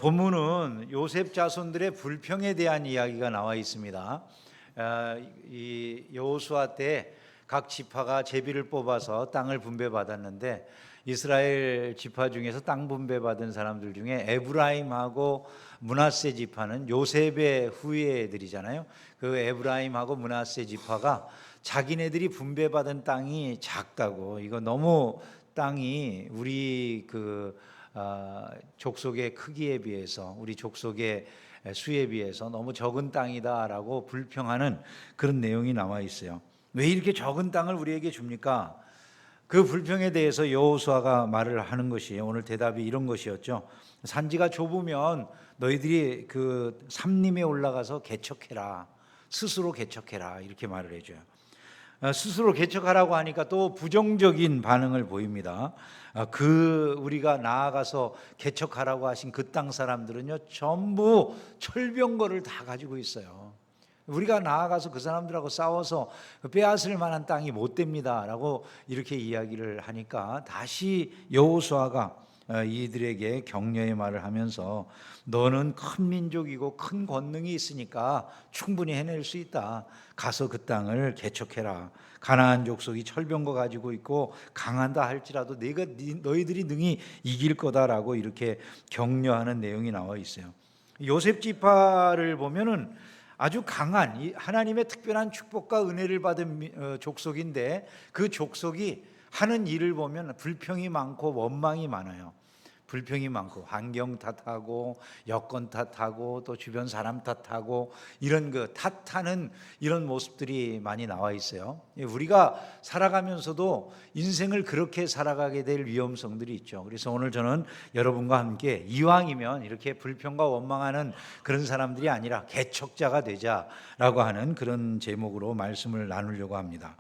본문은 요셉 자손들의 불평에 대한 이야기가 나와 있습니다. 이 여호수아 때 각 지파가 제비를 뽑아서 땅을 분배받았는데 이스라엘 지파 중에서 땅 분배받은 사람들 중에 에브라임하고 므낫세 지파는 요셉의 후예들이잖아요. 그 에브라임하고 므낫세 지파가 자기네들이 분배받은 땅이 작다고, 이거 너무 땅이 우리 족속의 크기에 비해서, 우리 족속의 수에 비해서 너무 적은 땅이다라고 불평하는 그런 내용이 나와 있어요. 왜 이렇게 적은 땅을 우리에게 줍니까? 그 불평에 대해서 여호수아가 말을 하는 것이, 오늘 대답이 이런 것이었죠. 산지가 좁으면 너희들이 그 삼림에 올라가서 개척해라, 스스로 개척해라, 이렇게 말을 해줘요. 스스로 개척하라고 하니까 또 부정적인 반응을 보입니다. 우리가 나아가서 개척하라고 하신 그 땅 사람들은요, 전부 철병거를 다 가지고 있어요. 우리가 나아가서 그 사람들하고 싸워서 빼앗을 만한 땅이 못 됩니다라고 이렇게 이야기를 하니까 다시 여호수아가 이들에게 격려의 말을 하면서 너는 큰 민족이고 큰 권능이 있으니까 충분히 해낼 수 있다. 가서 그 땅을 개척해라. 가나안 족속이 철병거 가지고 있고 강한다 할지라도 너희들이 능히 이길 거다라고 이렇게 격려하는 내용이 나와 있어요. 요셉 지파를 보면은 아주 강한 하나님의 특별한 축복과 은혜를 받은 족속인데, 그 족속이 하는 일을 보면 불평이 많고 원망이 많아요. 불평이 많고 환경 탓하고 여건 탓하고 또 주변 사람 탓하고 이런 탓하는 이런 모습들이 많이 나와 있어요. 우리가 살아가면서도 인생을 그렇게 살아가게 될 위험성들이 있죠. 그래서 오늘 저는 여러분과 함께 이왕이면 이렇게 불평과 원망하는 그런 사람들이 아니라 개척자가 되자라고 하는 그런 제목으로 말씀을 나누려고 합니다.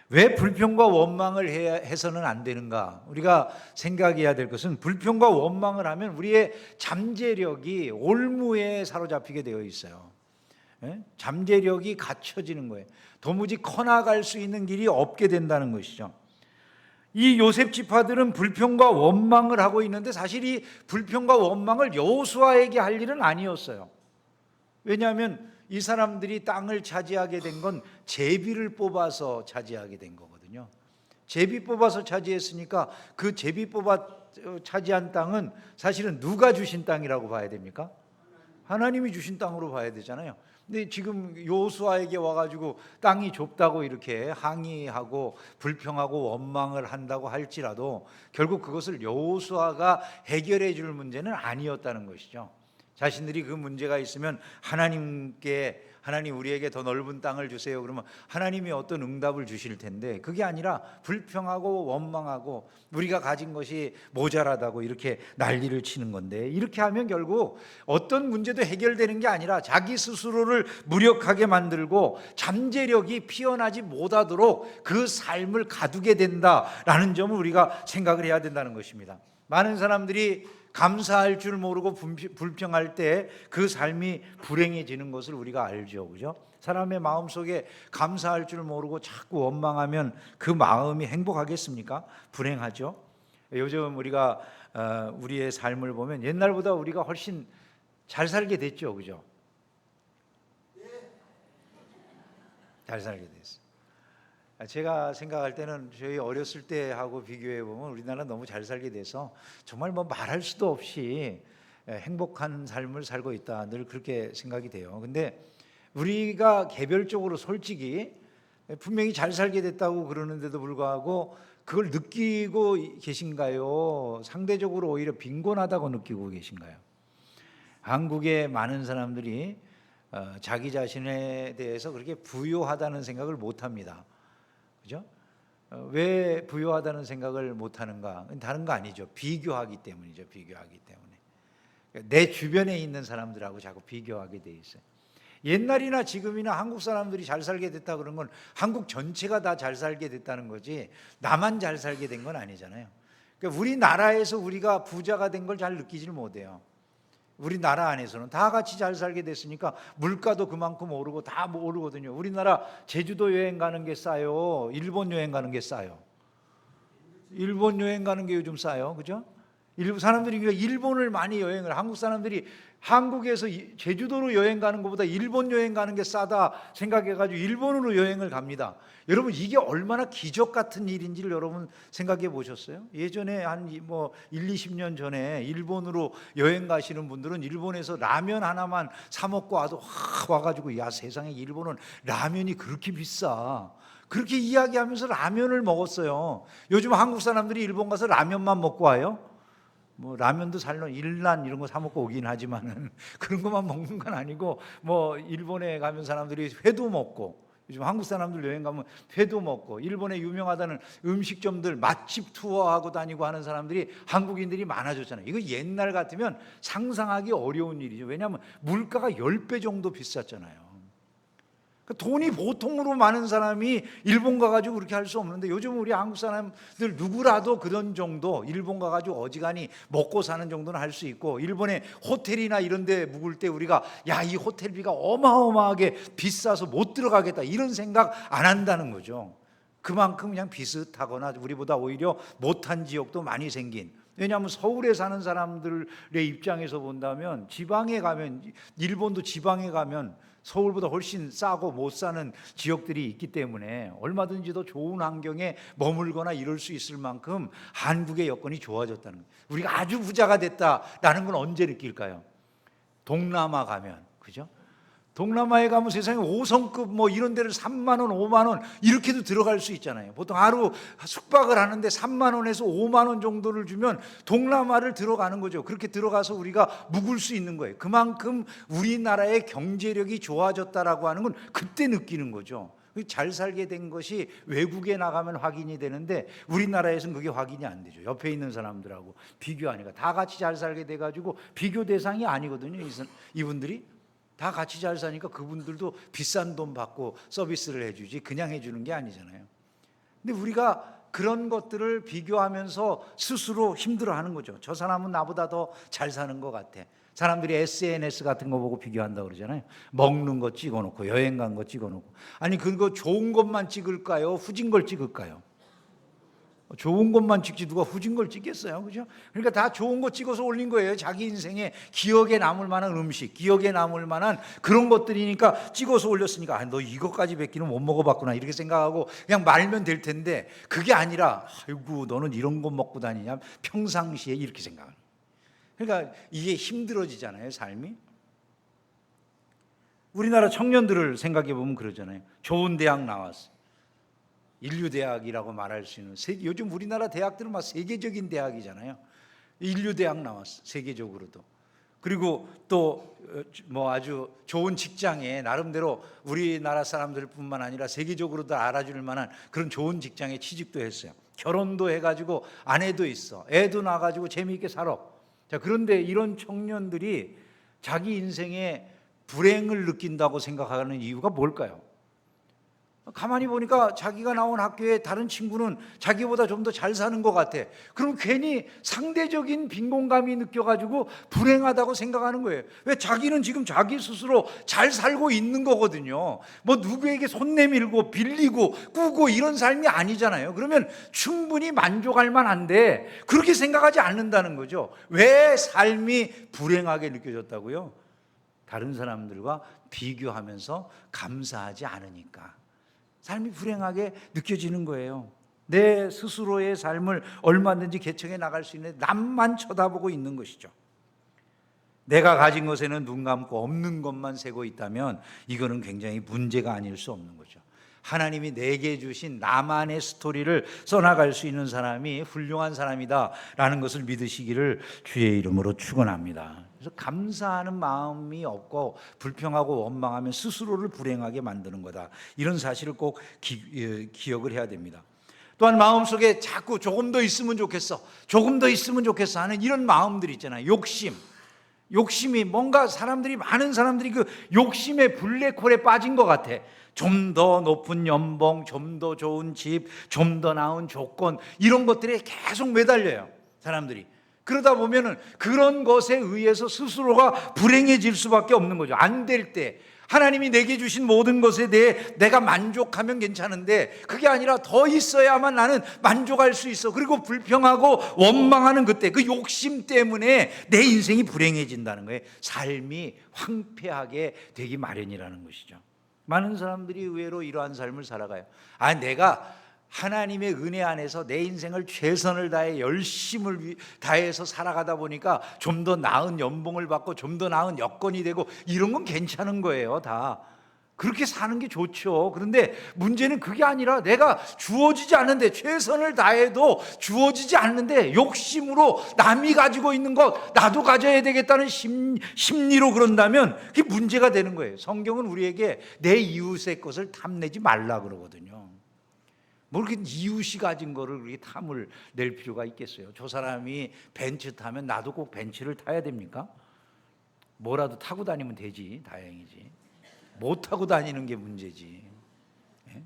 왜 불평과 원망을 해서는 안 되는가? 우리가 생각해야 될 것은, 불평과 원망을 하면 우리의 잠재력이 올무에 사로잡히게 되어 있어요. 잠재력이 갖춰지는 거예요. 도무지 커나갈 수 있는 길이 없게 된다는 것이죠. 이 요셉 지파들은 불평과 원망을 하고 있는데, 사실 이 불평과 원망을 여호수아에게 할 일은 아니었어요. 왜냐하면 이 사람들이 땅을 차지하게 된 건 제비를 뽑아서 차지하게 된 거거든요. 제비 뽑아서 차지했으니까 그 제비 뽑아 차지한 땅은 사실은 누가 주신 땅이라고 봐야 됩니까? 하나님이 주신 땅으로 봐야 되잖아요. 근데 지금 여호수아에게 와가지고 땅이 좁다고 이렇게 항의하고 불평하고 원망을 한다고 할지라도 결국 그것을 여호수아가 해결해 줄 문제는 아니었다는 것이죠. 자신들이 그 문제가 있으면 하나님 우리에게 더 넓은 땅을 주세요. 그러면 하나님이 어떤 응답을 주실 텐데, 그게 아니라 불평하고 원망하고 우리가 가진 것이 모자라다고 이렇게 난리를 치는 건데, 이렇게 하면 결국 어떤 문제도 해결되는 게 아니라 자기 스스로를 무력하게 만들고 잠재력이 피어나지 못하도록 그 삶을 가두게 된다라는 점을 우리가 생각을 해야 된다는 것입니다. 많은 사람들이 감사할 줄 모르고 불평할 때 그 삶이 불행해지는 것을 우리가 알죠, 그죠? 사람의 마음속에 감사할 줄 모르고 자꾸 원망하면 그 마음이 행복하겠습니까? 불행하죠. 요즘 우리가 우리의 삶을 보면 옛날보다 우리가 훨씬 잘 살게 됐죠, 그죠? 잘 살게 됐어요. 제가 생각할 때는 저희 어렸을 때하고 비교해 보면 우리나라는 너무 잘 살게 돼서 정말 말할 수도 없이 행복한 삶을 살고 있다, 늘 그렇게 생각이 돼요. 근데 우리가 개별적으로 솔직히 분명히 잘 살게 됐다고 그러는데도 불구하고 그걸 느끼고 계신가요? 상대적으로 오히려 빈곤하다고 느끼고 계신가요? 한국의 많은 사람들이 자기 자신에 대해서 그렇게 부유하다는 생각을 못합니다. 그죠? 왜 부유하다는 생각을 못하는가? 다른 거 아니죠. 비교하기 때문이죠. 비교하기 때문에. 내 주변에 있는 사람들하고 자꾸 비교하게 돼 있어요. 옛날이나 지금이나 한국 사람들이 잘 살게 됐다 그런 건 한국 전체가 다 잘 살게 됐다는 거지, 나만 잘 살게 된 건 아니잖아요. 그러니까 우리나라에서 우리가 부자가 된 걸 잘 느끼질 못해요. 우리나라 안에서는 다 같이 잘 살게 됐으니까 물가도 그만큼 오르고 다 오르거든요. 우리나라 제주도 여행 가는 게 싸요? 일본 여행 가는 게 싸요? 일본 여행 가는 게 요즘 싸요, 그죠? 일부 사람들이 일본을 많이 여행을, 한국 사람들이 한국에서 제주도로 여행 가는 것보다 일본 여행 가는 게 싸다 생각해가지고 일본으로 여행을 갑니다. 여러분, 이게 얼마나 기적 같은 일인지를 여러분 생각해 보셨어요? 예전에 한 1, 20년 전에 일본으로 여행 가시는 분들은 일본에서 라면 하나만 사 먹고 와가지고, 야, 세상에 일본은 라면이 그렇게 비싸, 그렇게 이야기하면서 라면을 먹었어요. 요즘 한국 사람들이 일본 가서 라면만 먹고 와요? 뭐 라면도 살로 일란 이런 거 사 먹고 오긴 하지만은 그런 것만 먹는 건 아니고, 뭐 일본에 가면 사람들이 회도 먹고, 요즘 한국 사람들 여행 가면 회도 먹고, 일본에 유명하다는 음식점들 맛집 투어하고 다니고 하는 사람들이, 한국인들이 많아졌잖아요. 이거 옛날 같으면 상상하기 어려운 일이죠. 왜냐하면 물가가 10배 정도 비쌌잖아요. 돈이 보통으로 많은 사람이 일본 가가지고 그렇게 할 수 없는데, 요즘 우리 한국 사람들 누구라도 그런 정도, 일본 가가지고 어지간히 먹고 사는 정도는 할 수 있고, 일본의 호텔이나 이런 데 묵을 때 우리가, 야, 이 호텔비가 어마어마하게 비싸서 못 들어가겠다, 이런 생각 안 한다는 거죠. 그만큼 그냥 비슷하거나 우리보다 오히려 못한 지역도 많이 생긴, 왜냐하면 서울에 사는 사람들의 입장에서 본다면, 지방에 가면, 일본도 지방에 가면 서울보다 훨씬 싸고 못 사는 지역들이 있기 때문에 얼마든지 더 좋은 환경에 머물거나 이럴 수 있을 만큼 한국의 여건이 좋아졌다는 거예요. 우리가 아주 부자가 됐다라는 건 언제 느낄까요? 동남아 가면, 그죠? 동남아에 가면 세상에 5성급 뭐 이런 데를 3만 원, 5만 원 이렇게도 들어갈 수 있잖아요. 보통 하루 숙박을 하는데 3만 원에서 5만 원 정도를 주면 동남아를 들어가는 거죠. 그렇게 들어가서 우리가 묵을 수 있는 거예요. 그만큼 우리나라의 경제력이 좋아졌다라고 하는 건 그때 느끼는 거죠. 잘 살게 된 것이 외국에 나가면 확인이 되는데, 우리나라에서는 그게 확인이 안 되죠. 옆에 있는 사람들하고 비교하니까 다 같이 잘 살게 돼가지고 비교 대상이 아니거든요. 이분들이 다 같이 잘 사니까 그분들도 비싼 돈 받고 서비스를 해주지 그냥 해주는 게 아니잖아요. 근데 우리가 그런 것들을 비교하면서 스스로 힘들어하는 거죠. 저 사람은 나보다 더 잘 사는 것 같아. 사람들이 SNS 같은 거 보고 비교한다고 그러잖아요. 먹는 거 찍어놓고, 여행 간 거 찍어놓고. 아니, 그거 좋은 것만 찍을까요? 후진 걸 찍을까요? 좋은 것만 찍지 누가 후진 걸 찍겠어요, 그죠? 그러니까 다 좋은 거 찍어서 올린 거예요. 자기 인생에 기억에 남을 만한 음식, 기억에 남을 만한 그런 것들이니까 찍어서 올렸으니까, 너 이것까지 뱉기는 못 먹어봤구나 이렇게 생각하고 그냥 말면 될 텐데, 그게 아니라, 아이고 너는 이런 거 먹고 다니냐, 평상시에 이렇게 생각하는. 그러니까 이게 힘들어지잖아요, 삶이. 우리나라 청년들을 생각해 보면 그러잖아요. 좋은 대학 나왔어, 인류대학이라고 말할 수 있는, 요즘 우리나라 대학들은 막 세계적인 대학이잖아요. 인류대학 나왔어, 세계적으로도. 그리고 또 뭐 아주 좋은 직장에, 나름대로 우리나라 사람들뿐만 아니라 세계적으로도 알아줄 만한 그런 좋은 직장에 취직도 했어요. 결혼도 해가지고 아내도 있어, 애도 낳아가지고 재미있게 살아. 자, 그런데 이런 청년들이 자기 인생에 불행을 느낀다고 생각하는 이유가 뭘까요? 가만히 보니까 자기가 나온 학교에 다른 친구는 자기보다 좀 더 잘 사는 것 같아. 그럼 괜히 상대적인 빈곤감이 느껴가지고 불행하다고 생각하는 거예요. 왜? 자기는 지금 자기 스스로 잘 살고 있는 거거든요. 뭐 누구에게 손 내밀고 빌리고 꾸고 이런 삶이 아니잖아요. 그러면 충분히 만족할 만한데 그렇게 생각하지 않는다는 거죠. 왜 삶이 불행하게 느껴졌다고요? 다른 사람들과 비교하면서 감사하지 않으니까 삶이 불행하게 느껴지는 거예요. 내 스스로의 삶을 얼마든지 개척해 나갈 수 있는, 남만 쳐다보고 있는 것이죠. 내가 가진 것에는 눈 감고 없는 것만 세고 있다면 이거는 굉장히 문제가 아닐 수 없는 거죠. 하나님이 내게 주신 나만의 스토리를 써나갈 수 있는 사람이 훌륭한 사람이다라는 것을 믿으시기를 주의 이름으로 축원합니다. 그래서 감사하는 마음이 없고 불평하고 원망하면 스스로를 불행하게 만드는 거다. 이런 사실을 꼭 기억을 해야 됩니다. 또한 마음속에 자꾸 조금 더 있으면 좋겠어, 조금 더 있으면 좋겠어 하는 이런 마음들 있잖아요. 욕심이 뭔가 많은 사람들이 그 욕심의 블랙홀에 빠진 것 같아. 좀 더 높은 연봉, 좀 더 좋은 집, 좀 더 나은 조건, 이런 것들에 계속 매달려요, 사람들이. 그러다 보면은 그런 것에 의해서 스스로가 불행해질 수밖에 없는 거죠. 안 될 때, 하나님이 내게 주신 모든 것에 대해 내가 만족하면 괜찮은데 그게 아니라 더 있어야만 나는 만족할 수 있어. 그리고 불평하고 원망하는 그때 그 욕심 때문에 내 인생이 불행해진다는 거예요. 삶이 황폐하게 되기 마련이라는 것이죠. 많은 사람들이 의외로 이러한 삶을 살아가요. 내가 하나님의 은혜 안에서 내 인생을 최선을 다해 열심을 다해서 살아가다 보니까 좀 더 나은 연봉을 받고 좀 더 나은 여건이 되고 이런 건 괜찮은 거예요. 다 그렇게 사는 게 좋죠. 그런데 문제는 그게 아니라 내가 주어지지 않는데, 최선을 다해도 주어지지 않는데 욕심으로 남이 가지고 있는 것 나도 가져야 되겠다는 심리로 그런다면 그게 문제가 되는 거예요. 성경은 우리에게 내 이웃의 것을 탐내지 말라 그러거든요. 뭐 이렇게 이웃이 가진 거를 그렇게 탐을 낼 필요가 있겠어요? 저 사람이 벤츠 타면 나도 꼭 벤츠를 타야 됩니까? 뭐라도 타고 다니면 되지, 다행이지. 못 타고 다니는 게 문제지. 예?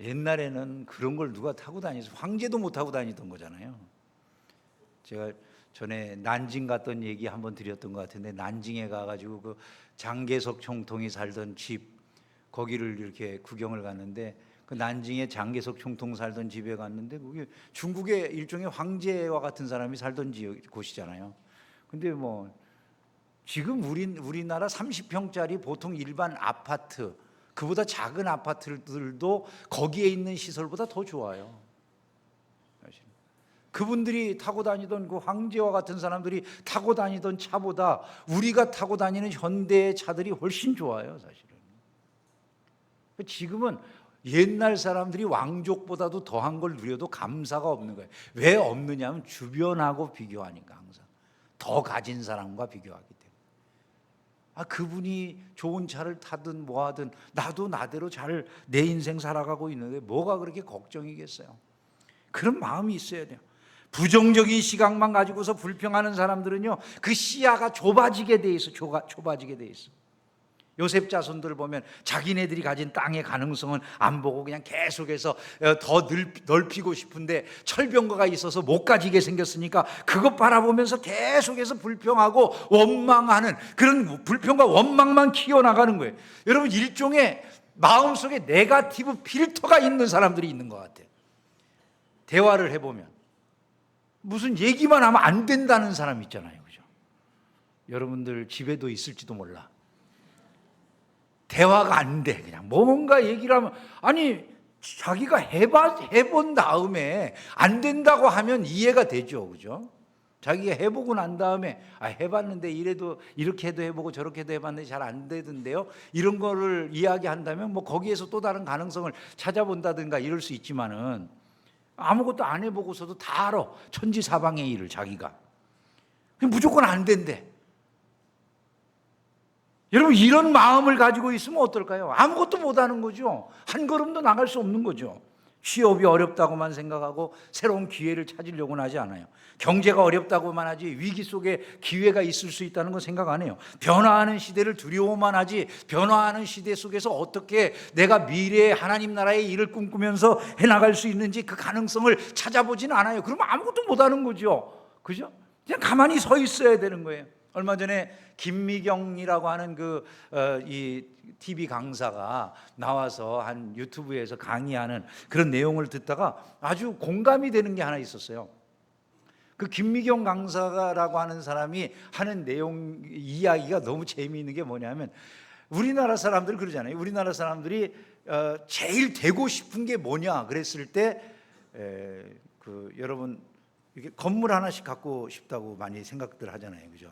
옛날에는 그런 걸 누가 타고 다니서 황제도 못 타고 다니던 거잖아요. 제가 전에 난징 갔던 얘기 한번 드렸던 것 같은데, 난징에 가가지고 그 장개석 총통이 살던 집, 거기를 이렇게 구경을 갔는데, 그 난징에 장개석 총통 살던 집에 갔는데 그게 중국의 일종의 황제와 같은 사람이 살던 곳이잖아요. 근데 뭐 지금 우리나라 30평짜리 보통 일반 아파트, 그보다 작은 아파트들도 거기에 있는 시설보다 더 좋아요. 그분들이 타고 다니던 그 황제와 같은 사람들이 타고 다니던 차보다 우리가 타고 다니는 현대의 차들이 훨씬 좋아요, 사실은. 지금은 옛날 사람들이 왕족보다도 더한 걸 누려도 감사가 없는 거예요. 왜 없느냐면 주변하고 비교하니까. 항상 더 가진 사람과 비교하기 때문에. 그분이 좋은 차를 타든 뭐 하든 나도 나대로 잘 내 인생 살아가고 있는데 뭐가 그렇게 걱정이겠어요? 그런 마음이 있어야 돼요. 부정적인 시각만 가지고서 불평하는 사람들은요, 그 시야가 좁아지게 돼 있어. 좁아지게 돼 있어. 요셉 자손들을 보면 자기네들이 가진 땅의 가능성은 안 보고 그냥 계속해서 더 넓히고 싶은데 철병거가 있어서 못 가지게 생겼으니까 그것 바라보면서 계속해서 불평하고 원망하는, 그런 불평과 원망만 키워나가는 거예요. 여러분, 일종의 마음속에 네거티브 필터가 있는 사람들이 있는 것 같아요. 대화를 해보면 무슨 얘기만 하면 안 된다는 사람 있잖아요, 그죠? 여러분들 집에도 있을지도 몰라. 대화가 안 돼. 그냥 뭔가 얘기를 하면, 아니 자기가 해본 다음에 안 된다고 하면 이해가 되죠, 그죠? 자기가 해보고 난 다음에 해봤는데 이래도 이렇게 해도 해보고 저렇게 해도 해봤는데 잘 안 되던데요, 이런 거를 이야기한다면 뭐 거기에서 또 다른 가능성을 찾아본다든가 이럴 수 있지만은 아무것도 안 해보고서도 다 알아, 천지사방의 일을 자기가. 무조건 안 된대. 여러분, 이런 마음을 가지고 있으면 어떨까요? 아무것도 못하는 거죠. 한 걸음도 나갈 수 없는 거죠. 취업이 어렵다고만 생각하고 새로운 기회를 찾으려고는 하지 않아요. 경제가 어렵다고만 하지 위기 속에 기회가 있을 수 있다는 건 생각 안 해요. 변화하는 시대를 두려워만 하지, 변화하는 시대 속에서 어떻게 내가 미래에 하나님 나라의 일을 꿈꾸면서 해나갈 수 있는지 그 가능성을 찾아보지는 않아요. 그러면 아무것도 못하는 거죠. 그죠? 그냥 가만히 서 있어야 되는 거예요. 얼마 전에 김미경이라고 하는 이 TV 강사가 나와서 한 유튜브에서 강의하는 그런 내용을 듣다가 아주 공감이 되는 게 하나 있었어요. 그 김미경 강사라고 하는 사람이 하는 내용 이야기가 너무 재미있는 게 뭐냐면, 우리나라 사람들 그러잖아요. 우리나라 사람들이 제일 되고 싶은 게 뭐냐 그랬을 때 여러분 이렇게 건물 하나씩 갖고 싶다고 많이 생각들 하잖아요, 그죠?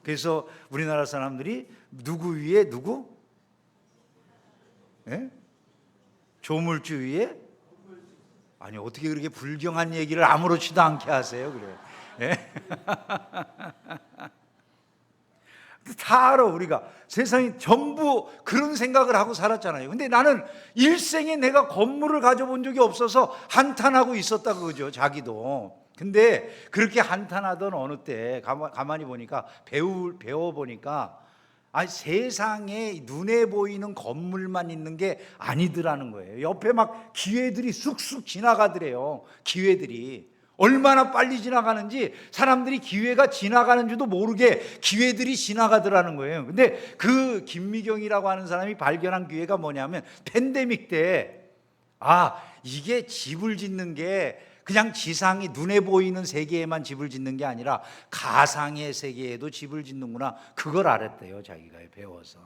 그래서 우리나라 사람들이 누구 위에 누구? 예? 조물주 위에? 아니, 어떻게 그렇게 불경한 얘기를 아무렇지도 않게 하세요, 그래요? 예? 다 알아. 우리가 세상이 전부 그런 생각을 하고 살았잖아요. 근데 나는 일생에 내가 건물을 가져본 적이 없어서 한탄하고 있었다 그거죠, 자기도. 근데 그렇게 한탄하던 어느 때 가만히 보니까 배워보니까 세상에 눈에 보이는 건물만 있는 게 아니더라는 거예요. 옆에 막 기회들이 쑥쑥 지나가더래요. 기회들이 얼마나 빨리 지나가는지 사람들이 기회가 지나가는 줄도 모르게 기회들이 지나가더라는 거예요. 근데 그 김미경이라고 하는 사람이 발견한 기회가 뭐냐면 팬데믹 때 이게 집을 짓는 게 그냥 지상이 눈에 보이는 세계에만 집을 짓는 게 아니라 가상의 세계에도 집을 짓는구나, 그걸 알았대요. 자기가 배워서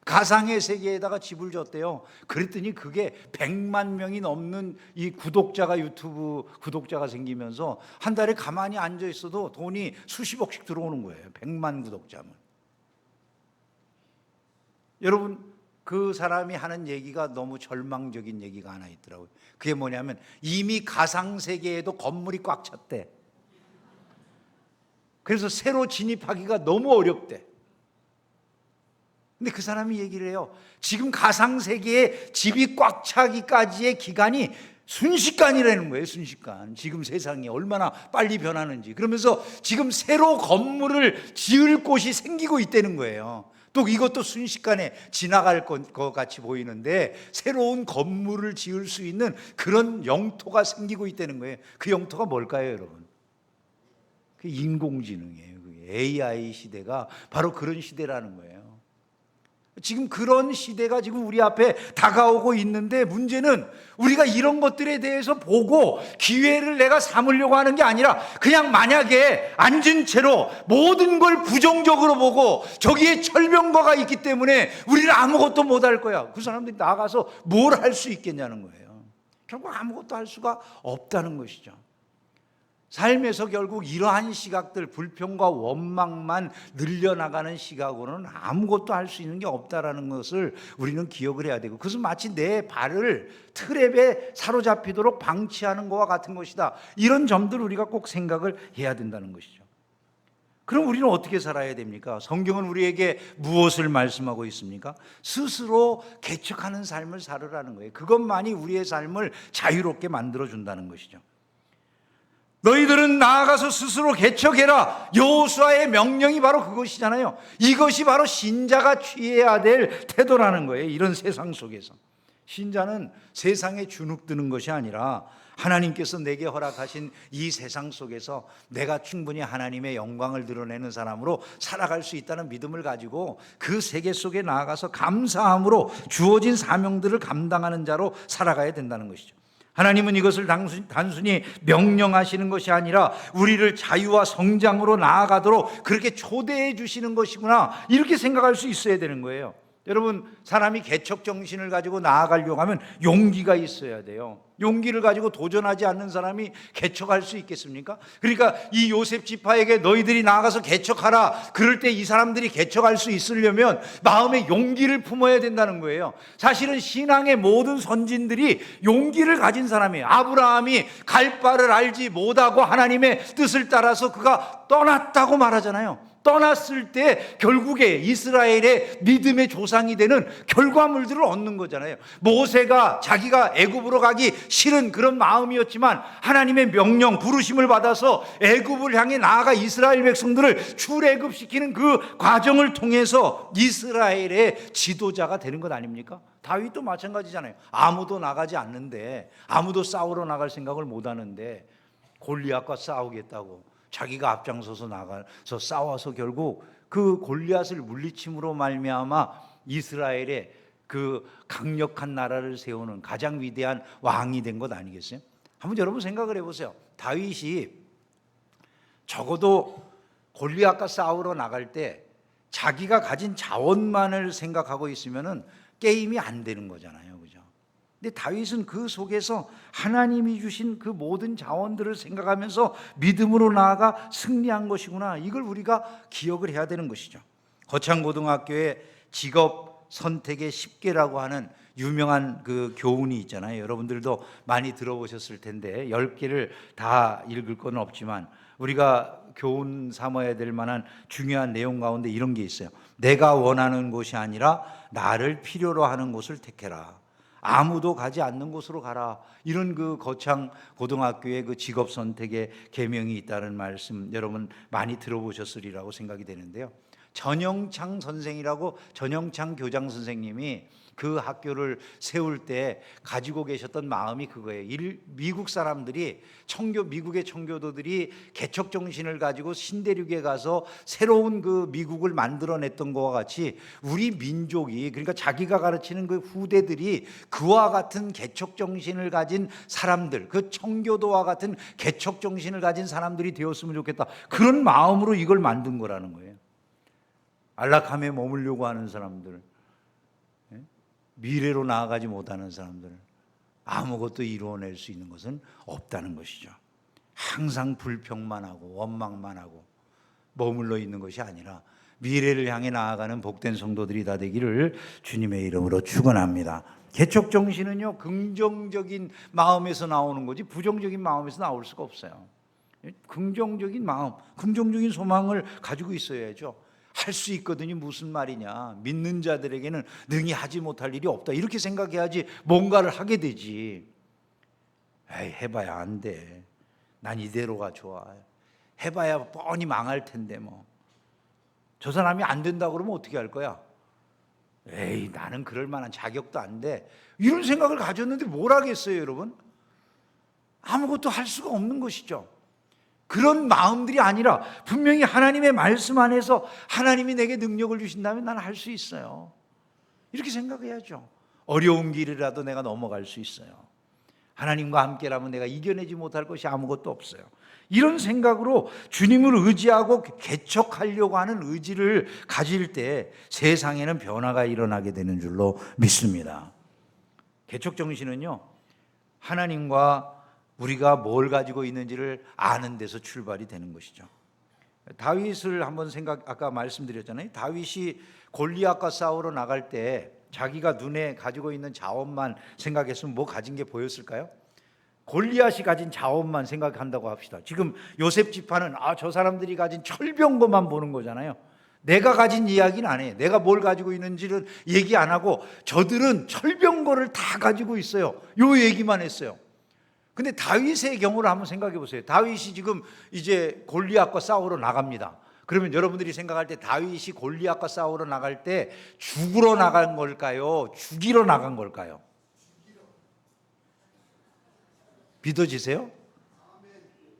가상의 세계에다가 집을 졌대요. 그랬더니 그게 100만 명이 넘는 이 구독자가, 유튜브 구독자가 생기면서 한 달에 가만히 앉아 있어도 돈이 수십억씩 들어오는 거예요. 100만 구독자면. 여러분, 그 사람이 하는 얘기가 너무 절망적인 얘기가 하나 있더라고요. 그게 뭐냐면 이미 가상세계에도 건물이 꽉 찼대. 그래서 새로 진입하기가 너무 어렵대. 근데 그 사람이 얘기를 해요. 지금 가상세계에 집이 꽉 차기까지의 기간이 순식간이라는 거예요. 순식간. 지금 세상이 얼마나 빨리 변하는지. 그러면서 지금 새로 건물을 지을 곳이 생기고 있다는 거예요. 또 이것도 순식간에 지나갈 것 같이 보이는데 새로운 건물을 지을 수 있는 그런 영토가 생기고 있다는 거예요. 그 영토가 뭘까요, 여러분? 그 인공지능이에요. AI 시대가 바로 그런 시대라는 거예요. 지금 그런 시대가 지금 우리 앞에 다가오고 있는데, 문제는 우리가 이런 것들에 대해서 보고 기회를 내가 삼으려고 하는 게 아니라 그냥 만약에 앉은 채로 모든 걸 부정적으로 보고 저기에 철병거가 있기 때문에 우리는 아무것도 못할 거야. 그 사람들이 나가서 뭘 할 수 있겠냐는 거예요. 결국 아무것도 할 수가 없다는 것이죠. 삶에서 결국 이러한 시각들, 불평과 원망만 늘려나가는 시각으로는 아무것도 할 수 있는 게 없다라는 것을 우리는 기억을 해야 되고, 그것은 마치 내 발을 트랩에 사로잡히도록 방치하는 것과 같은 것이다. 이런 점들을 우리가 꼭 생각을 해야 된다는 것이죠. 그럼 우리는 어떻게 살아야 됩니까? 성경은 우리에게 무엇을 말씀하고 있습니까? 스스로 개척하는 삶을 살으라는 거예요. 그것만이 우리의 삶을 자유롭게 만들어준다는 것이죠. 너희들은 나아가서 스스로 개척해라. 여호수아의 명령이 바로 그것이잖아요. 이것이 바로 신자가 취해야 될 태도라는 거예요. 이런 세상 속에서 신자는 세상에 주눅드는 것이 아니라 하나님께서 내게 허락하신 이 세상 속에서 내가 충분히 하나님의 영광을 드러내는 사람으로 살아갈 수 있다는 믿음을 가지고 그 세계 속에 나아가서 감사함으로 주어진 사명들을 감당하는 자로 살아가야 된다는 것이죠. 하나님은 이것을 단순히 명령하시는 것이 아니라 우리를 자유와 성장으로 나아가도록 그렇게 초대해 주시는 것이구나, 이렇게 생각할 수 있어야 되는 거예요. 여러분, 사람이 개척 정신을 가지고 나아가려고 하면 용기가 있어야 돼요. 용기를 가지고 도전하지 않는 사람이 개척할 수 있겠습니까? 그러니까 이 요셉 지파에게 너희들이 나아가서 개척하라, 그럴 때 이 사람들이 개척할 수 있으려면 마음에 용기를 품어야 된다는 거예요. 사실은 신앙의 모든 선진들이 용기를 가진 사람이에요. 아브라함이 갈 바를 알지 못하고 하나님의 뜻을 따라서 그가 떠났다고 말하잖아요. 떠났을 때 결국에 이스라엘의 믿음의 조상이 되는 결과물들을 얻는 거잖아요. 모세가 자기가 애굽으로 가기 싫은 그런 마음이었지만 하나님의 명령, 부르심을 받아서 애굽을 향해 나아가 이스라엘 백성들을 출애굽시키는 그 과정을 통해서 이스라엘의 지도자가 되는 것 아닙니까? 다윗도 마찬가지잖아요. 아무도 나가지 않는데, 아무도 싸우러 나갈 생각을 못 하는데 골리앗과 싸우겠다고 자기가 앞장서서 나가서 싸워서 결국 그 골리앗을 물리침으로 말미암아 이스라엘의 그 강력한 나라를 세우는 가장 위대한 왕이 된 것 아니겠어요? 한번 여러분 생각을 해보세요. 다윗이 적어도 골리앗과 싸우러 나갈 때 자기가 가진 자원만을 생각하고 있으면은 게임이 안 되는 거잖아요. 그죠? 근데 다윗은 그 속에서 하나님이 주신 그 모든 자원들을 생각하면서 믿음으로 나아가 승리한 것이구나, 이걸 우리가 기억을 해야 되는 것이죠. 거창고등학교에 직업 선택의 10개라고 하는 유명한 그 교훈이 있잖아요. 여러분들도 많이 들어보셨을 텐데 10개를 다 읽을 건 없지만 우리가 교훈 삼아야 될 만한 중요한 내용 가운데 이런 게 있어요. 내가 원하는 곳이 아니라 나를 필요로 하는 곳을 택해라. 아무도 가지 않는 곳으로 가라. 이런 그 거창 고등학교의 그 직업 선택의 계명이 있다는 말씀 여러분 많이 들어보셨으리라고 생각이 되는데요. 전영창 선생이라고, 전영창 교장 선생님이 그 학교를 세울 때 가지고 계셨던 마음이 그거예요. 미국 사람들이, 미국의 청교도들이 개척 정신을 가지고 신대륙에 가서 새로운 그 미국을 만들어냈던 것과 같이 우리 민족이, 그러니까 자기가 가르치는 그 후대들이 그와 같은 개척 정신을 가진 사람들, 그 청교도와 같은 개척 정신을 가진 사람들이 되었으면 좋겠다, 그런 마음으로 이걸 만든 거라는 거예요. 안락함에 머물려고 하는 사람들, 미래로 나아가지 못하는 사람들, 아무것도 이루어낼 수 있는 것은 없다는 것이죠. 항상 불평만 하고 원망만 하고 머물러 있는 것이 아니라 미래를 향해 나아가는 복된 성도들이 다 되기를 주님의 이름으로 축원합니다. 개척 정신은요, 긍정적인 마음에서 나오는 거지 부정적인 마음에서 나올 수가 없어요. 긍정적인 마음, 긍정적인 소망을 가지고 있어야죠. 할 수 있거든요. 무슨 말이냐, 믿는 자들에게는 능히 하지 못할 일이 없다, 이렇게 생각해야지 뭔가를 하게 되지. 에이, 해봐야 안 돼, 난 이대로가 좋아, 해봐야 뻔히 망할 텐데 뭐, 저 사람이 안 된다고 그러면 어떻게 할 거야, 에이, 나는 그럴 만한 자격도 안 돼, 이런 생각을 가졌는데 뭘 하겠어요 여러분? 아무것도 할 수가 없는 것이죠. 그런 마음들이 아니라 분명히 하나님의 말씀 안에서 하나님이 내게 능력을 주신다면 나는 할 수 있어요, 이렇게 생각해야죠. 어려운 길이라도 내가 넘어갈 수 있어요. 하나님과 함께라면 내가 이겨내지 못할 것이 아무것도 없어요. 이런 생각으로 주님을 의지하고 개척하려고 하는 의지를 가질 때 세상에는 변화가 일어나게 되는 줄로 믿습니다. 개척 정신은요, 하나님과 우리가 뭘 가지고 있는지를 아는 데서 출발이 되는 것이죠. 다윗을 한번 아까 말씀드렸잖아요. 다윗이 골리앗과 싸우러 나갈 때 자기가 눈에 가지고 있는 자원만 생각했으면 뭐 가진 게 보였을까요? 골리앗이 가진 자원만 생각한다고 합시다. 지금 요셉 지파는 저 사람들이 가진 철병거만 보는 거잖아요. 내가 가진 이야기는 안 해요. 내가 뭘 가지고 있는지를 얘기 안 하고 저들은 철병거를 다 가지고 있어요, 요 얘기만 했어요. 근데 다윗의 경우를 한번 생각해 보세요. 다윗이 지금 이제 골리앗과 싸우러 나갑니다. 그러면 여러분들이 생각할 때 다윗이 골리앗과 싸우러 나갈 때 죽으러 나간 걸까요, 죽이러 나간 걸까요? 믿어지세요?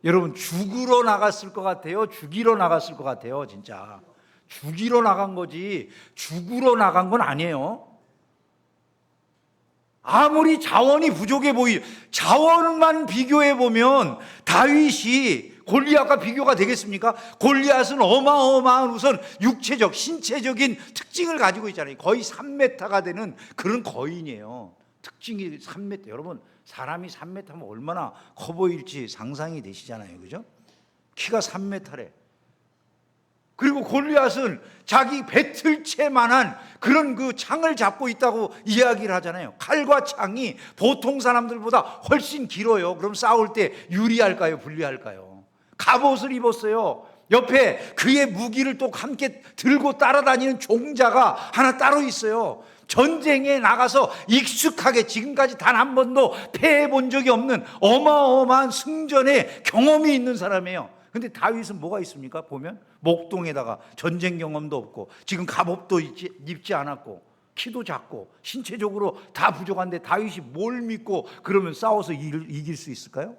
여러분, 죽으러 나갔을 것 같아요, 죽이러 나갔을 것 같아요? 진짜 죽이러 나간 거지 죽으러 나간 건 아니에요. 아무리 자원이 부족해 자원만 비교해 보면 다윗이 골리앗과 비교가 되겠습니까? 골리앗은 어마어마한 우선 육체적, 신체적인 특징을 가지고 있잖아요. 거의 3m가 되는 그런 거인이에요. 특징이 3m. 여러분, 사람이 3m면 얼마나 커 보일지 상상이 되시잖아요, 그죠? 키가 3m래. 그리고 골리앗은 자기 배틀채만한 그런 그 창을 잡고 있다고 이야기를 하잖아요. 칼과 창이 보통 사람들보다 훨씬 길어요. 그럼 싸울 때 유리할까요, 불리할까요? 갑옷을 입었어요. 옆에 그의 무기를 또 함께 들고 따라다니는 종자가 하나 따로 있어요. 전쟁에 나가서 익숙하게 지금까지 단 한 번도 패해 본 적이 없는 어마어마한 승전의 경험이 있는 사람이에요. 근데 다윗은 뭐가 있습니까? 보면 목동에다가 전쟁 경험도 없고 지금 갑옷도 입지 않았고 키도 작고 신체적으로 다 부족한데 다윗이 뭘 믿고 그러면 싸워서 이길 수 있을까요?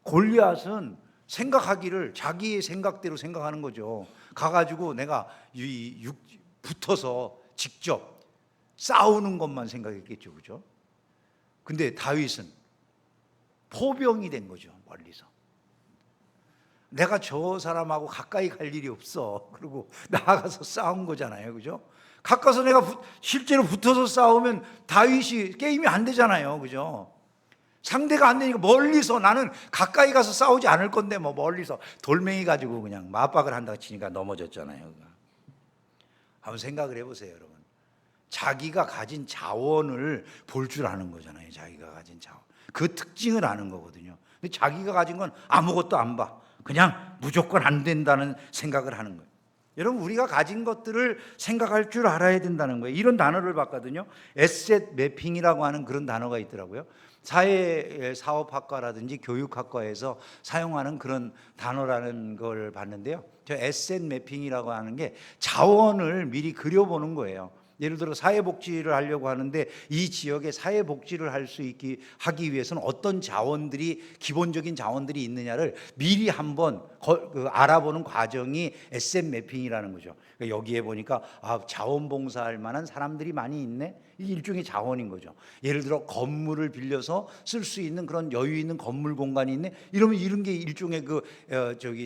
골리앗은 생각하기를 자기의 생각대로 생각하는 거죠. 가가지고 내가 붙어서 직접 싸우는 것만 생각했겠죠, 그죠? 근데 다윗은 포병이 된 거죠, 멀리서. 내가 저 사람하고 가까이 갈 일이 없어. 그리고 나가서 싸운 거잖아요, 그죠? 가까워서 내가 실제로 붙어서 싸우면 다윗이 게임이 안 되잖아요, 그죠? 상대가 안 되니까 멀리서, 나는 가까이 가서 싸우지 않을 건데 뭐 멀리서 돌멩이 가지고 그냥 맞박을 한다고 치니까 넘어졌잖아요. 한번 생각을 해보세요, 여러분. 자기가 가진 자원을 볼 줄 아는 거잖아요. 자기가 가진 자원, 그 특징을 아는 거거든요. 근데 자기가 가진 건 아무것도 안 봐. 그냥 무조건 안 된다는 생각을 하는 거예요. 여러분, 우리가 가진 것들을 생각할 줄 알아야 된다는 거예요. 이런 단어를 봤거든요. 에셋 매핑이라고 하는 그런 단어가 있더라고요. 사회 사업학과라든지 교육학과에서 사용하는 그런 단어라는 걸 봤는데요. 저 에셋 매핑이라고 하는 게 자원을 미리 그려보는 거예요. 예를 들어 사회복지를 하려고 하는데 이 지역에 사회복지를 하기 위해서는 어떤 자원들이 기본적인 자원들이 있느냐를 미리 한번 알아보는 과정이 에셋 매핑이라는 거죠. 그러니까 여기에 보니까 자원봉사할 만한 사람들이 많이 있네. 이게 일종의 자원인 거죠. 예를 들어 건물을 빌려서 쓸 수 있는 그런 여유 있는 건물 공간이 있네. 이러면 이런 게 일종의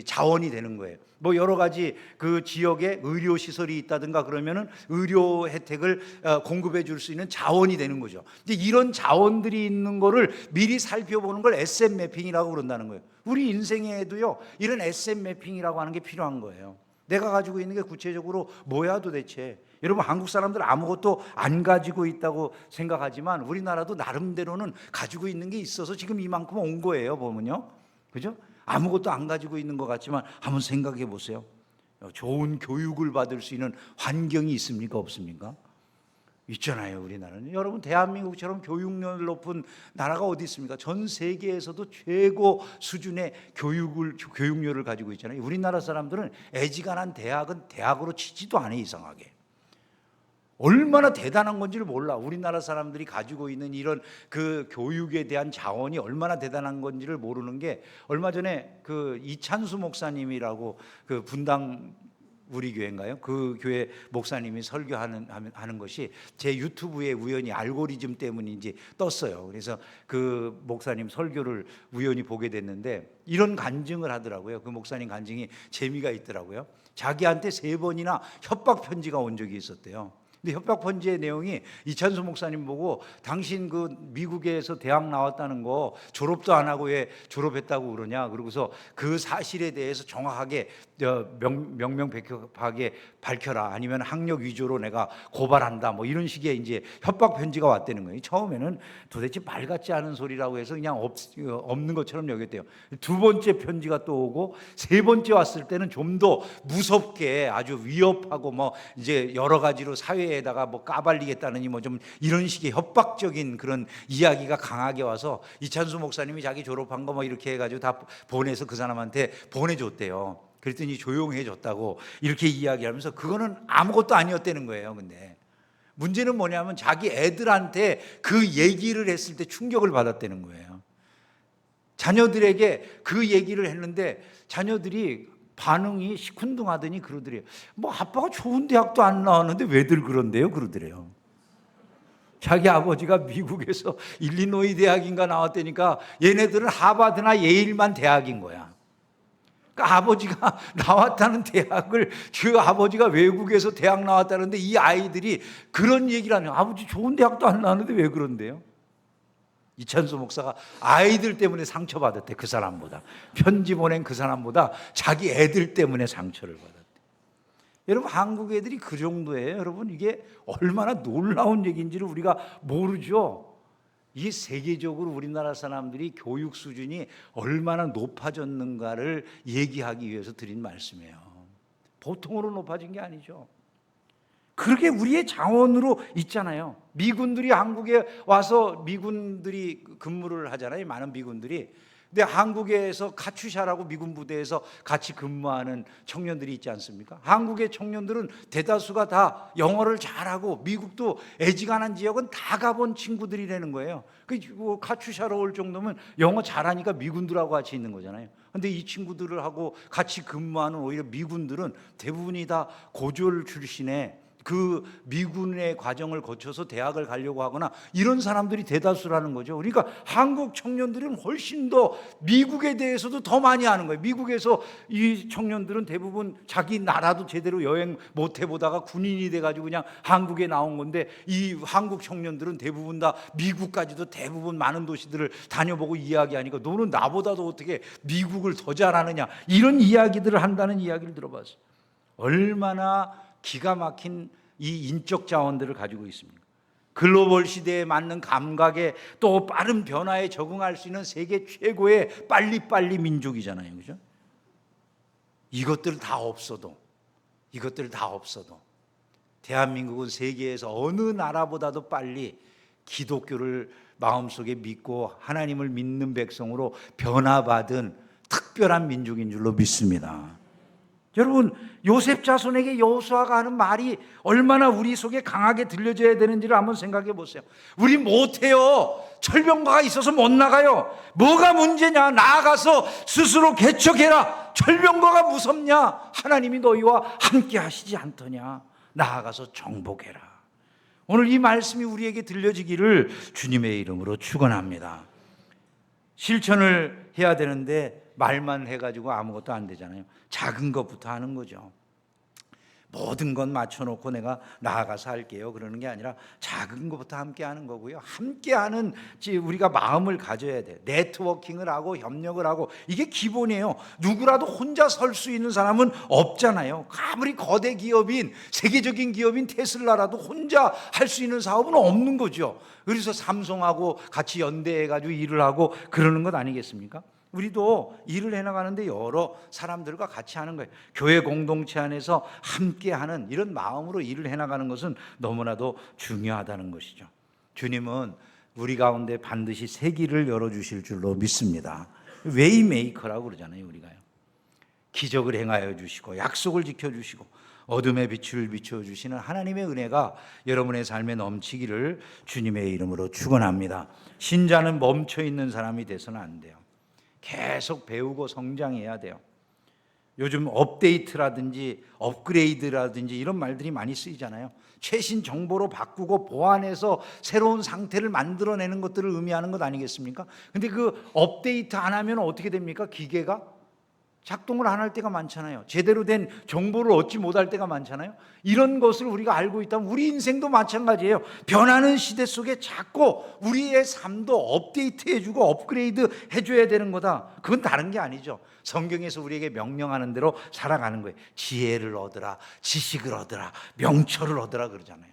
자원이 되는 거예요. 뭐 여러 가지 그 지역에 의료 시설이 있다든가 그러면은 의료 혜택을 공급해 줄 수 있는 자원이 되는 거죠. 근데 이런 자원들이 있는 거를 미리 살펴보는 걸 에셋 매핑이라고 그런다는 거예요. 우리 인생에도요, 이런 에셋 매핑이라고 하는 게 필요한 거예요. 내가 가지고 있는 게 구체적으로 뭐야 도대체. 여러분, 한국 사람들 아무것도 안 가지고 있다고 생각하지만 우리나라도 나름대로는 가지고 있는 게 있어서 지금 이만큼 온 거예요, 보면요. 그죠? 아무것도 안 가지고 있는 것 같지만 한번 생각해 보세요. 좋은 교육을 받을 수 있는 환경이 있습니까? 없습니까? 있잖아요, 우리나라는. 여러분, 대한민국처럼 교육열 높은 나라가 어디 있습니까? 전 세계에서도 최고 수준의 교육열을 가지고 있잖아요. 우리나라 사람들은 애지간한 대학은 대학으로 치지도 않아요, 이상하게. 얼마나 대단한 건지를 몰라. 우리나라 사람들이 가지고 있는 이런 그 교육에 대한 자원이 얼마나 대단한 건지를 모르는 게, 얼마 전에 그 이찬수 목사님이라고 그 분당 우리 교회인가요? 그 교회 목사님이 설교하는 것이 제 유튜브에 우연히 알고리즘 때문인지 떴어요. 그래서 그 목사님 설교를 우연히 보게 됐는데 이런 간증을 하더라고요. 그 목사님 간증이 재미가 있더라고요. 자기한테 3번이나 협박 편지가 온 적이 있었대요. 근데 협박 편지의 내용이 이찬수 목사님 보고 당신 그 미국에서 대학 나왔다는 거 졸업도 안 하고 왜 졸업했다고 그러냐, 그러고서 그 사실에 대해서 정확하게 명명백백하게 밝혀라, 아니면 학력 위조로 내가 고발한다, 뭐 이런 식의 이제 협박 편지가 왔다는 거예요. 처음에는 도대체 말 같지 않은 소리라고 해서 그냥 없는 것처럼 여겼대요. 2번째 편지가 또 오고 3번째 왔을 때는 좀 더 무섭게 아주 위협하고 뭐 이제 여러 가지로 사회에다가 뭐 까발리겠다느니 뭐 좀 이런 식의 협박적인 그런 이야기가 강하게 와서 이찬수 목사님이 자기 졸업한 거 뭐 이렇게 해가지고 다 보내서 그 사람한테 보내줬대요. 그랬더니 조용해 졌다고 이렇게 이야기하면서 그거는 아무것도 아니었다는 거예요. 근데 문제는 뭐냐면 자기 애들한테 그 얘기를 했을 때 충격을 받았다는 거예요. 자녀들에게 그 얘기를 했는데 자녀들이 반응이 시큰둥하더니 그러더래요. 뭐 아빠가 좋은 대학도 안 나왔는데 왜들 그런데요? 그러더래요. 자기 아버지가 미국에서 일리노이 대학인가 나왔다니까 얘네들은 하버드나 예일만 대학인 거야. 그러니까 아버지가 나왔다는 대학을, 그 아버지가 외국에서 대학 나왔다는데 이 아이들이 그런 얘기를 하네요. 아버지 좋은 대학도 안 나왔는데 왜 그런데요? 이찬수 목사가 아이들 때문에 상처받았대. 그 사람보다, 편지 보낸 그 사람보다 자기 애들 때문에 상처를 받았대. 여러분, 한국 애들이 그 정도예요. 여러분, 이게 얼마나 놀라운 얘기인지를 우리가 모르죠. 이게 세계적으로 우리나라 사람들이 교육 수준이 얼마나 높아졌는가를 얘기하기 위해서 드린 말씀이에요. 보통으로 높아진 게 아니죠. 그렇게 우리의 자원으로 있잖아요. 미군들이 한국에 와서 미군들이 근무를 하잖아요. 많은 미군들이. 근데 한국에서 카츄샤라고 미군 부대에서 같이 근무하는 청년들이 있지 않습니까? 한국의 청년들은 대다수가 다 영어를 잘하고 미국도 애지간한 지역은 다 가본 친구들이라는 거예요. 그 카츄샤로 올 정도면 영어 잘하니까 미군들하고 같이 있는 거잖아요. 근데 이 친구들하고 같이 근무하는 오히려 미군들은 대부분이 다 고졸 출신의 그 미군의 과정을 거쳐서 대학을 가려고 하거나 이런 사람들이 대다수라는 거죠. 그러니까 한국 청년들은 훨씬 더 미국에 대해서도 더 많이 아는 거예요. 미국에서 이 청년들은 대부분 자기 나라도 제대로 여행 못 해보다가 군인이 돼가지고 그냥 한국에 나온 건데, 이 한국 청년들은 대부분 다 미국까지도 대부분 많은 도시들을 다녀보고 이야기하니까 너는 나보다도 어떻게 미국을 더 잘 아느냐, 이런 이야기들을 한다는 이야기를 들어봤어요. 얼마나 기가 막힌 이 인적 자원들을 가지고 있습니다. 글로벌 시대에 맞는 감각에 또 빠른 변화에 적응할 수 있는 세계 최고의 빨리빨리 민족이잖아요. 그죠? 이것들 다 없어도 대한민국은 세계에서 어느 나라보다도 빨리 기독교를 마음속에 믿고 하나님을 믿는 백성으로 변화받은 특별한 민족인 줄로 믿습니다. 여러분, 요셉 자손에게 여호수아가 하는 말이 얼마나 우리 속에 강하게 들려져야 되는지를 한번 생각해 보세요. 우리 못해요. 철병거가 있어서 못 나가요. 뭐가 문제냐? 나아가서 스스로 개척해라. 철병거가 무섭냐? 하나님이 너희와 함께 하시지 않더냐? 나아가서 정복해라. 오늘 이 말씀이 우리에게 들려지기를 주님의 이름으로 축원합니다. 실천을 해야 되는데 말만 해가지고 아무것도 안 되잖아요. 작은 것부터 하는 거죠. 모든 건 맞춰놓고 내가 나아가서 할게요 그러는 게 아니라 작은 것부터 함께 하는 거고요. 함께 하는 우리가 마음을 가져야 돼요. 네트워킹을 하고 협력을 하고, 이게 기본이에요. 누구라도 혼자 설 수 있는 사람은 없잖아요. 아무리 거대 기업인, 세계적인 기업인 테슬라라도 혼자 할 수 있는 사업은 없는 거죠. 그래서 삼성하고 같이 연대해가지고 일을 하고 그러는 것 아니겠습니까? 우리도 일을 해나가는데 여러 사람들과 같이 하는 거예요. 교회 공동체 안에서 함께하는 이런 마음으로 일을 해나가는 것은 너무나도 중요하다는 것이죠. 주님은 우리 가운데 반드시 새 길을 열어주실 줄로 믿습니다. 웨이메이커라고 그러잖아요. 우리가요, 기적을 행하여 주시고 약속을 지켜주시고 어둠의 빛을 비춰주시는 하나님의 은혜가 여러분의 삶에 넘치기를 주님의 이름으로 축원합니다. 신자는 멈춰있는 사람이 돼서는 안 돼요. 계속 배우고 성장해야 돼요. 요즘 업데이트라든지 업그레이드라든지 이런 말들이 많이 쓰이잖아요. 최신 정보로 바꾸고 보완해서 새로운 상태를 만들어내는 것들을 의미하는 것 아니겠습니까? 근데 그 업데이트 안 하면 어떻게 됩니까? 기계가 작동을 안 할 때가 많잖아요. 제대로 된 정보를 얻지 못할 때가 많잖아요. 이런 것을 우리가 알고 있다면 우리 인생도 마찬가지예요. 변하는 시대 속에 자꾸 우리의 삶도 업데이트해주고 업그레이드 해줘야 되는 거다. 그건 다른 게 아니죠. 성경에서 우리에게 명령하는 대로 살아가는 거예요. 지혜를 얻으라, 지식을 얻으라, 명철을 얻으라 그러잖아요.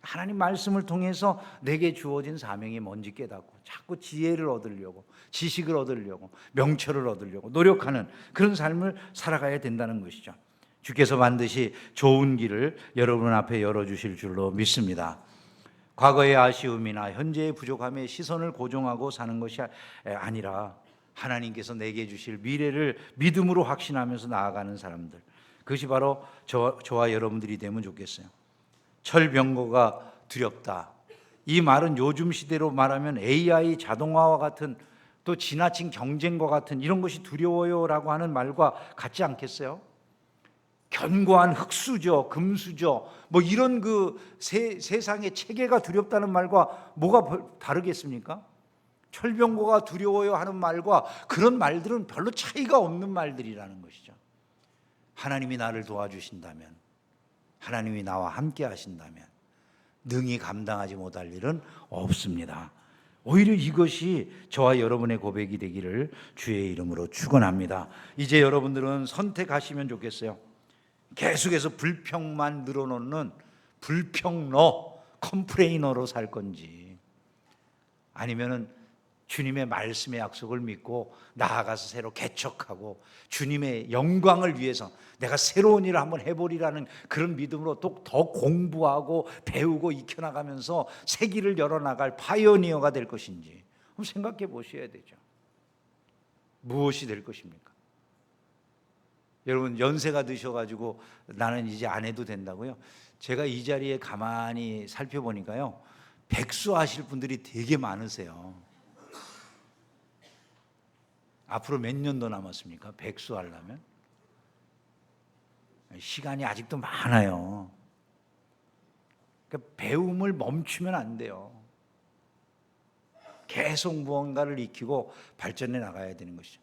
하나님 말씀을 통해서 내게 주어진 사명이 뭔지 깨닫고 자꾸 지혜를 얻으려고, 지식을 얻으려고, 명철을 얻으려고 노력하는 그런 삶을 살아가야 된다는 것이죠. 주께서 반드시 좋은 길을 여러분 앞에 열어주실 줄로 믿습니다. 과거의 아쉬움이나 현재의 부족함에 시선을 고정하고 사는 것이 아니라 하나님께서 내게 주실 미래를 믿음으로 확신하면서 나아가는 사람들, 그것이 바로 저와 여러분들이 되면 좋겠어요. 철병거가 두렵다. 이 말은 요즘 시대로 말하면 AI 자동화와 같은, 또 지나친 경쟁과 같은 이런 것이 두려워요라고 하는 말과 같지 않겠어요? 견고한 흙수저, 금수저, 뭐 이런 그 세상의 체계가 두렵다는 말과 뭐가 다르겠습니까? 철병거가 두려워요 하는 말과 그런 말들은 별로 차이가 없는 말들이라는 것이죠. 하나님이 나를 도와주신다면, 하나님이 나와 함께 하신다면 능히 감당하지 못할 일은 없습니다. 오히려 이것이 저와 여러분의 고백이 되기를 주의 이름으로 축원합니다. 이제 여러분들은 선택하시면 좋겠어요. 계속해서 불평만 늘어놓는 불평러, 컴플레이너로 살 건지, 아니면은 주님의 말씀의 약속을 믿고 나아가서 새로 개척하고 주님의 영광을 위해서 내가 새로운 일을 한번 해보리라는 그런 믿음으로 또 더 공부하고 배우고 익혀나가면서 새 길을 열어나갈 파이오니어가 될 것인지 한번 생각해 보셔야 되죠. 무엇이 될 것입니까? 여러분, 연세가 드셔가지고 나는 이제 안 해도 된다고요? 제가 이 자리에 가만히 살펴보니까요, 백수하실 분들이 되게 많으세요. 앞으로 몇 년 더 남았습니까? 백수하려면 시간이 아직도 많아요. 그러니까 배움을 멈추면 안 돼요. 계속 무언가를 익히고 발전해 나가야 되는 것이죠.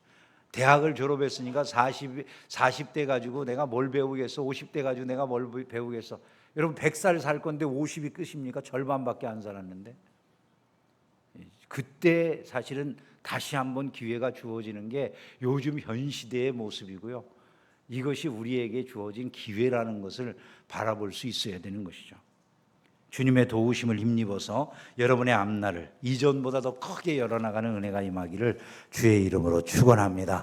대학을 졸업했으니까 40대 가지고 내가 뭘 배우겠어? 50대 가지고 내가 뭘 배우겠어? 여러분, 100살 살 건데 50이 끝입니까? 절반밖에 안 살았는데. 그때 사실은 다시 한번 기회가 주어지는 게 요즘 현 시대의 모습이고요. 이것이 우리에게 주어진 기회라는 것을 바라볼 수 있어야 되는 것이죠. 주님의 도우심을 힘입어서 여러분의 앞날을 이전보다 더 크게 열어나가는 은혜가 임하기를 주의 이름으로 축원합니다.